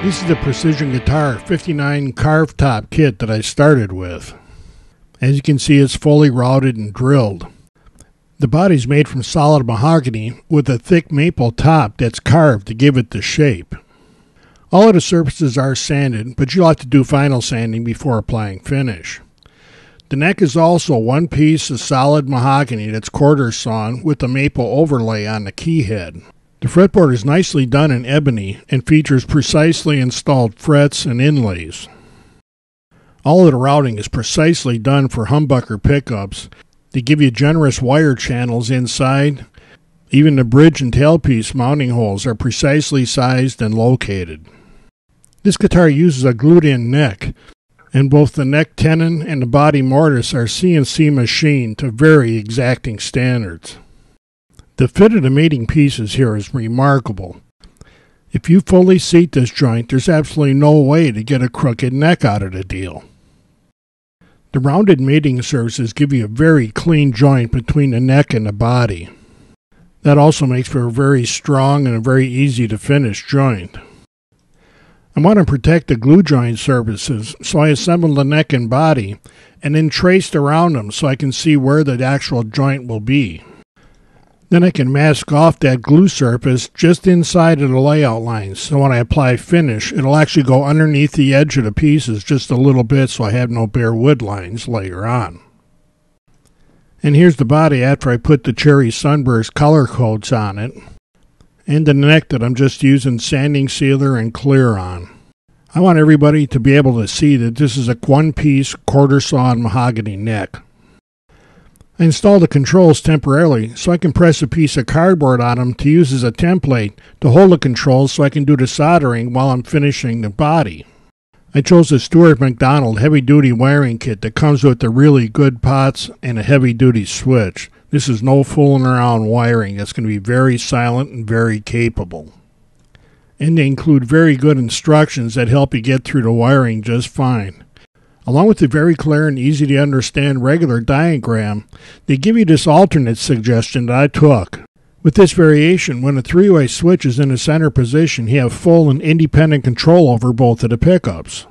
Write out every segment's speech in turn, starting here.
This is the Precision Guitar 59 carved top kit that I started with. As you can see, it's fully routed and drilled. The body's made from solid mahogany with a thick maple top that's carved to give it the shape. All of the surfaces are sanded, but you'll have to do final sanding before applying finish. The neck is also one piece of solid mahogany that's quarter sawn with a maple overlay on the key head. The fretboard is nicely done in ebony and features precisely installed frets and inlays. All of the routing is precisely done for humbucker pickups. They give you generous wire channels inside. Even the bridge and tailpiece mounting holes are precisely sized and located. This guitar uses a glued-in neck, and both the neck tenon and the body mortise are CNC machined to very exacting standards. The fit of the mating pieces here is remarkable. If you fully seat this joint, there's absolutely no way to get a crooked neck out of the deal. The rounded mating surfaces give you a very clean joint between the neck and the body. That also makes for a very strong and a very easy to finish joint. I want to protect the glue joint surfaces, so I assembled the neck and body and then traced around them so I can see where the actual joint will be. Then I can mask off that glue surface just inside of the layout lines, so when I apply finish, it'll actually go underneath the edge of the pieces just a little bit so I have no bare wood lines later on. And here's the body after I put the Cherry Sunburst color coats on it, and the neck that I'm just using sanding sealer and clear on. I want everybody to be able to see that this is a one-piece quarter-sawn mahogany neck. I installed the controls temporarily so I can press a piece of cardboard on them to use as a template to hold the controls so I can do the soldering while I'm finishing the body. I chose the Stuart McDonald heavy-duty wiring kit that comes with the really good pots and a heavy-duty switch. This is no fooling around wiring. It's going to be very silent and very capable. And they include very good instructions that help you get through the wiring just fine. Along with the very clear and easy to understand regular diagram, they give you this alternate suggestion that I took. With this variation, when a three-way switch is in the center position, you have full and independent control over both of the pickups.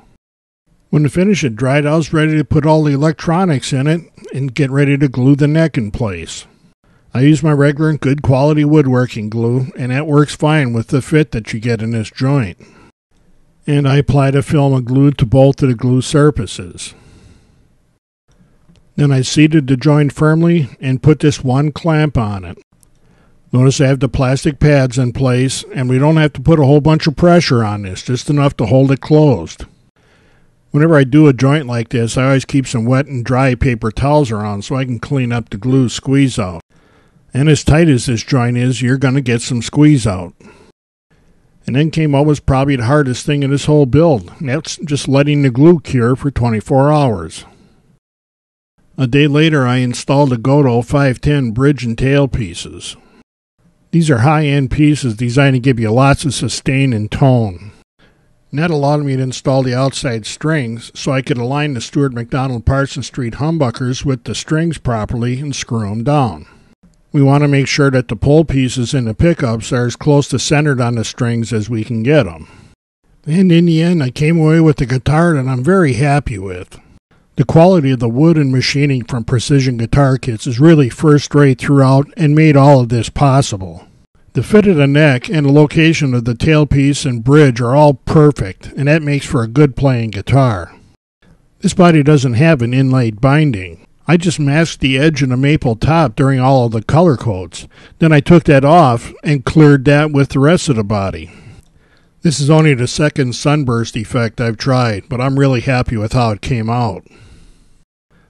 When the finish had dried, I was ready to put all the electronics in it and get ready to glue the neck in place. I use my regular good quality woodworking glue, and that works fine with the fit that you get in this joint. And I applied a film of glue to both of the glue surfaces. Then I seated the joint firmly and put this one clamp on it. Notice I have the plastic pads in place, and we don't have to put a whole bunch of pressure on this, just enough to hold it closed. Whenever I do a joint like this, I always keep some wet and dry paper towels around so I can clean up the glue squeeze out. And as tight as this joint is, you're going to get some squeeze out. And then came what was probably the hardest thing in this whole build. That's just letting the glue cure for 24 hours. A day later, I installed the Godot 510 bridge and tail pieces. These are high-end pieces designed to give you lots of sustain and tone. And that allowed me to install the outside strings so I could align the Stuart McDonald Parsons Street humbuckers with the strings properly and screw them down. We want to make sure that the pull pieces in the pickups are as close to centered on the strings as we can get them. And in the end, I came away with a guitar that I'm very happy with. The quality of the wood and machining from Precision Guitar Kits is really first-rate throughout and made all of this possible. The fit of the neck and the location of the tailpiece and bridge are all perfect, and that makes for a good playing guitar. This body doesn't have an inlaid binding. I just masked the edge and the maple top during all of the color coats. Then I took that off and cleared that with the rest of the body. This is only the second sunburst effect I've tried, but I'm really happy with how it came out.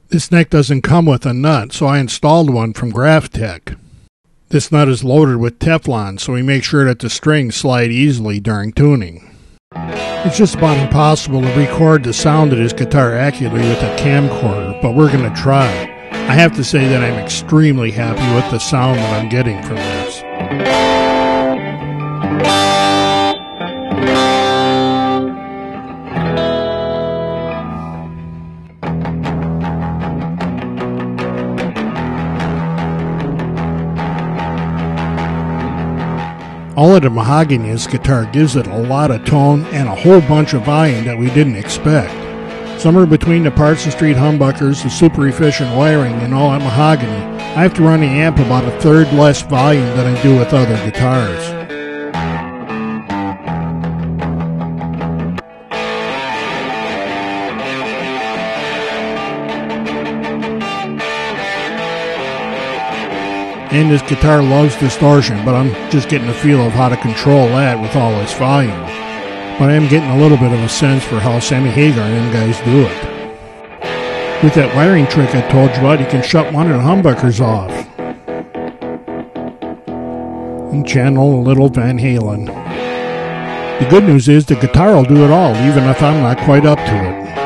This neck doesn't come with a nut, so I installed one from Graphtec. This nut is loaded with Teflon, so we make sure that the strings slide easily during tuning. It's just about impossible to record the sound of this guitar accurately with a camcorder, but we're going to try. I have to say that I'm extremely happy with the sound that I'm getting from this. All of the mahogany in this guitar gives it a lot of tone and a whole bunch of volume that we didn't expect. Somewhere between the Parsons Street humbuckers, the super efficient wiring, and all that mahogany, I have to run the amp about a third less volume than I do with other guitars. And this guitar loves distortion, but I'm just getting a feel of how to control that with all this volume. But I am getting a little bit of a sense for how Sammy Hagar and them guys do it. With that wiring trick I told you about, you can shut one of the humbuckers off and channel a little Van Halen. The good news is the guitar will do it all, even if I'm not quite up to it.